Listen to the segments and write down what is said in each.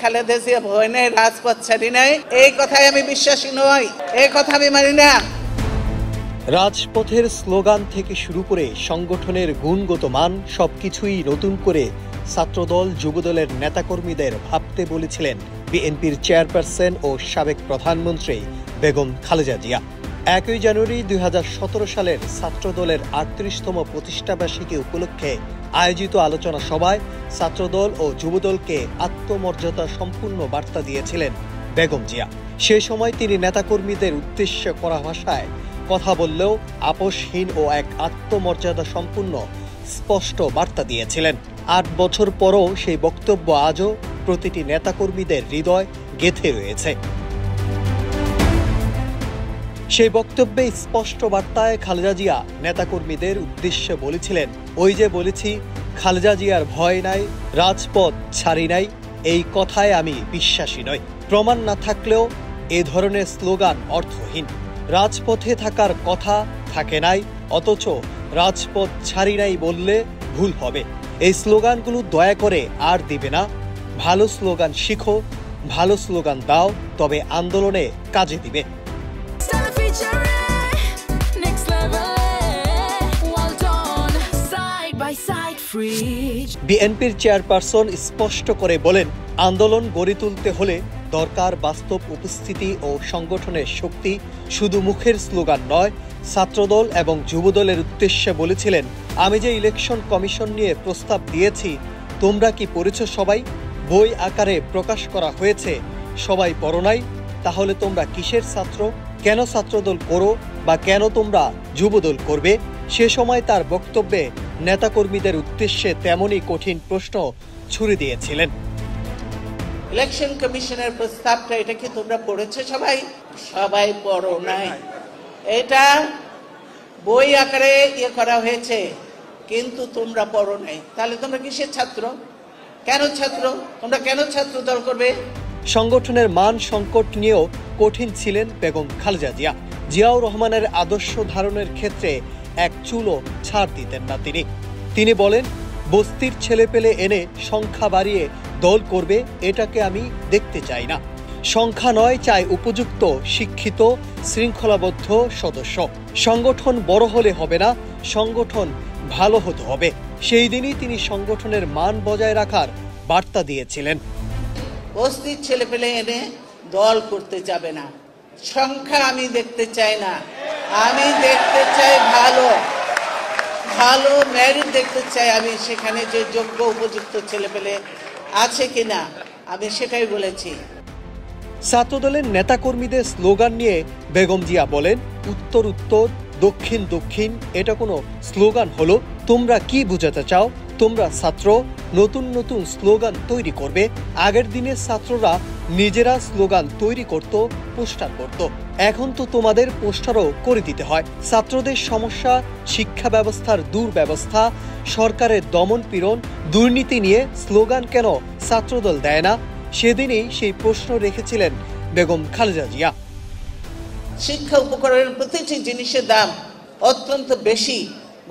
খালেদা জিয়া ভয় নাই, রাজপথ ছাড়ি নাই, এই কথায় আমি বিশ্বাসী নই, এই কথা আমি মানি না। রাজপথের স্লোগান থেকে শুরু করে সংগঠনের গুণগত মান সবকিছুই নতুন করে ছাত্রদল যুবদলের নেতাকর্মীদের ভাবতে বলেছিলেন বিএনপির চেয়ারপারসন ও সাবেক প্রধানমন্ত্রী বেগম খালেদা জিয়া। 1 জানুয়ারি 2017 সালের ছাত্রদলের 38তম প্রতিষ্ঠাবার্ষিকী উপলক্ষে আয়োজিত আলোচনা সভায় ছাত্রদল ও যুবদলকে আত্মমর্যাদা সম্পূর্ণ বার্তা দিয়েছিলেন বেগম জিয়া। সে সময় তিনি নেতাকর্মীদের উদ্দেশ্যে কড়া ভাষায় কথা বললেও আপোষহীন ও এক আত্মমর্যাদা সম্পূর্ণ স্পষ্ট বার্তা দিয়েছিলেন। 8 বছর পরও সেই বক্তব্য আজও প্রতিটি নেতাকর্মীদের হৃদয় গেঁথে রয়েছে। সেই বক্তব্যে স্পষ্ট বার্তায় খালেদা জিয়া নেতাকর্মীদের উদ্দেশ্যে বলেছিলেন, ওই যে বলেছি খালেদা জিয়ার ভয় নাই, রাজপথ ছাড়ি নাই, এই কথায় আমি বিশ্বাসী নই। প্রমাণ না থাকলেও এ ধরনের স্লোগান অর্থহীন। রাজপথে থাকার কথা থাকে নাই, অথচ রাজপথ ছাড়ি নাই বললে ভুল হবে। এই স্লোগানগুলো দয়া করে আর দিবে না। ভালো স্লোগান শিখো, ভালো স্লোগান দাও, তবে আন্দোলনে কাজে দিবে। বিএনপির চেয়ারপারসন স্পষ্ট করে বলেন, আন্দোলন গড়ে তুলতে হলে দরকার বাস্তব উপস্থিতি ও সংগঠনের শক্তি, শুধু মুখের স্লোগান নয়। ছাত্রদল এবং যুবদলের উদ্দেশ্যে বলেছিলেন, আমি যে ইলেকশন কমিশন নিয়ে প্রস্তাব দিয়েছি তোমরা কি পড়েছ? সবাই বই আকারে প্রকাশ করা হয়েছে, সবাই পড়ো নাই? তাহলে তোমরা কিসের ছাত্র? কেন ছাত্রদল করো বা কেন তোমরা যুবদল করবে? সে সময় তার বক্তব্যে নেতাকর্মীদের উদ্দেশ্যে তেমনই কঠিন প্রশ্ন ছুড়ে দিয়েছিলেন। ইলেকশন কমিশনের প্রস্তাবটা, এটা কি তোমরা পড়েছো? সবাই সবাই পড়ো নাই। এটা বই আকারে করা হয়েছে, কিন্তু তোমরা পড়ো নাই। তাহলে তোমরা কিসের ছাত্র? কেন ছাত্র? তোমরা কেন ছাত্র দল করবে? সংগঠনের মান সংকট নিয়েও কঠিন ছিলেন বেগম খালেদা জিয়া। জিয়াউর রহমানের আদর্শ ধারণের ক্ষেত্রে এক চুলও ছাড় দিতেন না তিনি বলেন, বস্তির ছেলেপেলে এনে সংখ্যা বাড়িয়ে দল করবে, এটাকে আমি দেখতে চাই না। সংখ্যা নয়, চাই উপযুক্ত শিক্ষিত শৃঙ্খলাবদ্ধ সদস্য। সংগঠন বড় হলে হবে না, সংগঠন ভালো হতে হবে। সেই দিনই তিনি সংগঠনের মান বজায় রাখার বার্তা দিয়েছিলেন। বস্তির ছেলেপেলে এনে দল করতে যাবে না, সংখ্যা আমি দেখতে চাই না, আমি দেখতে চাই ভালো ভালো মেরিট দেখতে চাই। আমি সেখানে যে যোগ্য উপযুক্ত ছেলেপেলে আছে কিনা, আমি সেটাই বলেছি। ছাত্রদলের নেতাকর্মীদের স্লোগান নিয়ে বেগম জিয়া বলেন, উত্তর উত্তর, দক্ষিণ দক্ষিণ, এটা কোনো স্লোগান হলো? তোমরা কি বোঝাতে চাও? তোমরা ছাত্র, নতুন নতুন স্লোগান তৈরি করবে। আগের দিনের ছাত্ররা নিজেরা স্লোগান তৈরি করত, পোস্টার করত, এখন তো তোমাদের পোস্টারও করে দিতে হয়। ছাত্রদের সমস্যা, শিক্ষা ব্যবস্থার দুর্ব্যবস্থা, সরকারের দমন পীড়ন, দুর্নীতি নিয়ে স্লোগান কেন ছাত্রদল দেয় না? সেদিনই সেই প্রশ্ন রেখেছিলেন বেগম খালেদা জিয়া। শিক্ষা উপকরণের প্রতিটি জিনিসের দাম অত্যন্ত বেশি,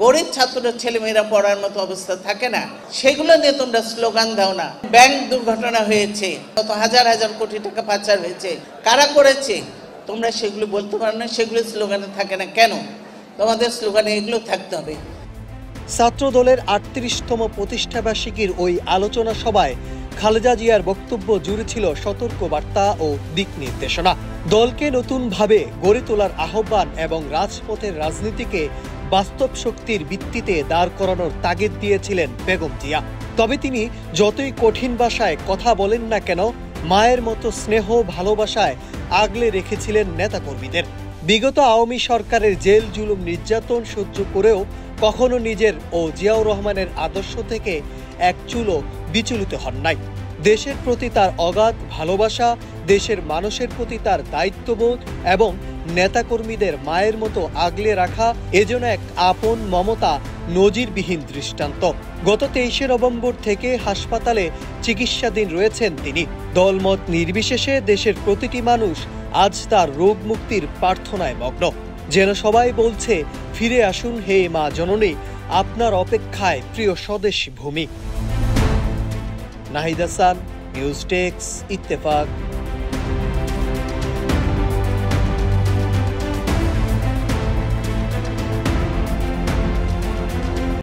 গরিব ছাত্ররা ছেলেমেয়েরা পড়ার মতো অবস্থা থাকে না, সেগুলো নিয়ে তোমরা স্লোগান দাও না। ব্যাংক দুর্ঘটনা হয়েছে, কত হাজার হাজার কোটি টাকা পাচার হয়েছে, কারা করেছে তোমরা সেগুলো বলতে পারো না, সেগুলো স্লোগানে থাকে না কেন? তোমাদের স্লোগানে এগুলো থাকতে হবে। ছাত্রদলের 38তম প্রতিষ্ঠাবার্ষিকীর ওই আলোচনা সভায় খালেদা জিয়ার বক্তব্য জুড়ে ছিল সতর্ক বার্তা ও দিক নির্দেশনা। দলকে নতুনভাবে গড়ে তোলার আহ্বান এবং রাজপথের রাজনীতিকে বাস্তব শক্তির ভিত্তিতে দাঁড় করানোর তাগিদ দিয়েছিলেন বেগম জিয়া। তবে তিনি যতই কঠিন ভাষায় কথা বলেন না কেন, মায়ের মতো স্নেহ ভালোবাসায় আগলে রেখেছিলেন নেতাকর্মীদের। বিগত আওয়ামী সরকারের জেল জুলুম নির্যাতন সহ্য করেও কখনো নিজের ও জিয়াউর রহমানের আদর্শ থেকে এক চুলও বিচলিত হন নাই। দেশের প্রতি তার অগাধ ভালোবাসা, দেশের মানুষের প্রতি তার দায়িত্ববোধ এবং নেতাকর্মীদের মায়ের মতো আগলে রাখা, এজন্য এক আপন মমতা নজিরবিহীন দৃষ্টান্ত। গত 23 নভেম্বর থেকে হাসপাতালে চিকিৎসাধীন রয়েছেন তিনি। দলমত নির্বিশেষে দেশের প্রতিটি মানুষ আজ তার রোগ মুক্তির প্রার্থনায় মগ্ন। যেন সবাই বলছে, ফিরে আসুন হে মা জননী, আপনার অপেক্ষায় প্রিয় স্বদেশী ভূমি। Nahid Hasan, news desk, Ittefaq.